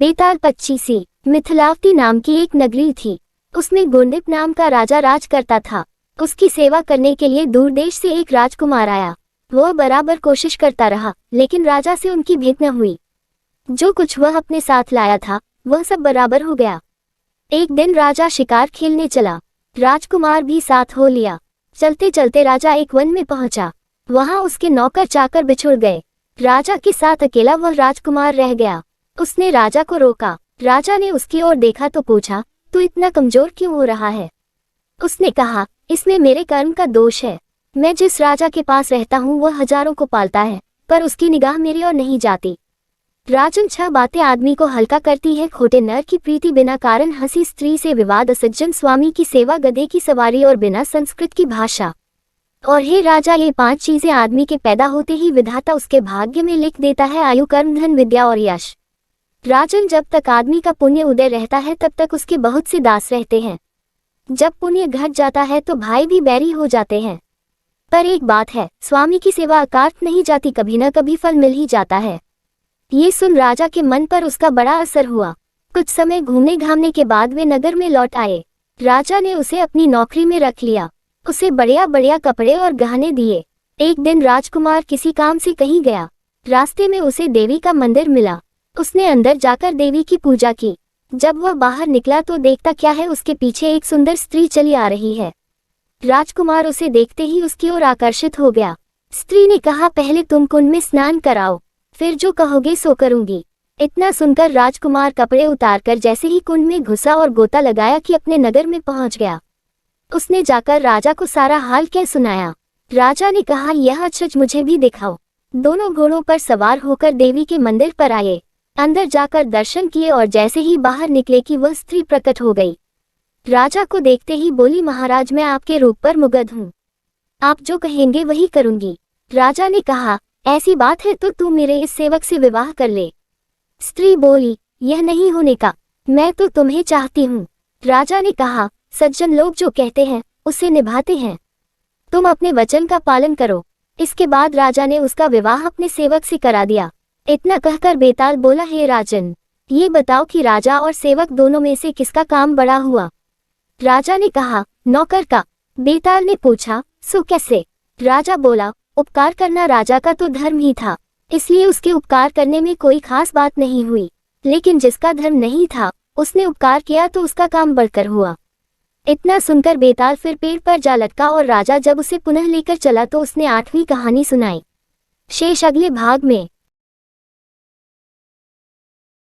बेताल 25 मिथिलावती नाम की एक नगरी थी। उसमें गुंडिप नाम का राजा राज करता था। उसकी सेवा करने के लिए दूर देश से एक राजकुमार आया। वह बराबर कोशिश करता रहा, लेकिन राजा से उनकी भेंट न हुई। जो कुछ वह अपने साथ लाया था वह सब बराबर हो गया। एक दिन राजा शिकार खेलने चला। राजकुमार भी साथ हो लिया। चलते चलते राजा एक वन में पहुंचा। वहां उसके नौकर चाकर बिछुड़ गए। राजा के साथ अकेला वह राजकुमार रह गया। उसने राजा को रोका। राजा ने उसकी ओर देखा तो पूछा, तू इतना कमजोर क्यों हो रहा है? उसने कहा, इसमें मेरे कर्म का दोष है। मैं जिस राजा के पास रहता हूँ वह हजारों को पालता है, पर उसकी निगाह मेरी ओर नहीं जाती। राजन, 6 बातें आदमी को हल्का करती है: खोटे नर की प्रीति, बिना कारण हंसी स्त्री से विवाद, असज्जन स्वामी की सेवा, गधे की सवारी और बिना संस्कृत की भाषा। और हे राजा, ये 5 चीजें आदमी के पैदा होते ही विधाता उसके भाग्य में लिख देता है: आयु, कर्म, धन, विद्या और यश। राजन, जब तक आदमी का पुण्य उदय रहता है तब तक उसके बहुत से दास रहते हैं। जब पुण्य घट जाता है तो भाई भी बैरी हो जाते हैं। पर एक बात है, स्वामी की सेवा अकार्त नहीं जाती, कभी न कभी फल मिल ही जाता है। ये सुन राजा के मन पर उसका बड़ा असर हुआ। कुछ समय घूमने घामने के बाद वे नगर में लौट आए। राजा ने उसे अपनी नौकरी में रख लिया। उसे बढ़िया बढ़िया कपड़े और गहने दिए। एक दिन राजकुमार किसी काम से कहीं गया। रास्ते में उसे देवी का मंदिर मिला। उसने अंदर जाकर देवी की पूजा की। जब वह बाहर निकला तो देखता क्या है, उसके पीछे एक सुंदर स्त्री चली आ रही है। राजकुमार उसे देखते ही उसकी ओर आकर्षित हो गया। स्त्री ने कहा, पहले तुम कुंड में स्नान कराओ, फिर जो कहोगे सो करूंगी। इतना सुनकर राजकुमार कपड़े उतारकर जैसे ही कुंड में घुसा और गोता लगाया कि अपने नगर में पहुंच गया। उसने जाकर राजा को सारा हाल कह सुनाया। राजा ने कहा, यह अचरज मुझे भी दिखाओ। दोनों घोड़ों पर सवार होकर देवी के मंदिर पर आए। अंदर जाकर दर्शन किए और जैसे ही बाहर निकले कि वह स्त्री प्रकट हो गई। राजा को देखते ही बोली, महाराज, मैं आपके रूप पर मुग्ध हूँ। आप जो कहेंगे वही करूंगी। राजा ने कहा, ऐसी बात है तो तू मेरे इस सेवक से विवाह कर ले। स्त्री बोली, यह नहीं होने का, मैं तो तुम्हें चाहती हूँ। राजा ने कहा, सज्जन लोग जो कहते हैं उसे निभाते हैं, तुम अपने वचन का पालन करो। इसके बाद राजा ने उसका विवाह अपने सेवक से करा दिया। इतना कहकर बेताल बोला, हे राजन, ये बताओ कि राजा और सेवक दोनों में से किसका काम बड़ा हुआ? राजा ने कहा, नौकर का। बेताल ने पूछा, सो कैसे? राजा बोला, उपकार करना राजा का तो धर्म ही था, इसलिए उसके उपकार करने में कोई खास बात नहीं हुई। लेकिन जिसका धर्म नहीं था उसने उपकार किया तो उसका काम बढ़कर हुआ। इतना सुनकर बेताल फिर पेड़ पर जा लटका और राजा जब उसे पुनः लेकर चला तो उसने 8वीं कहानी सुनाई। शेष अगले भाग में।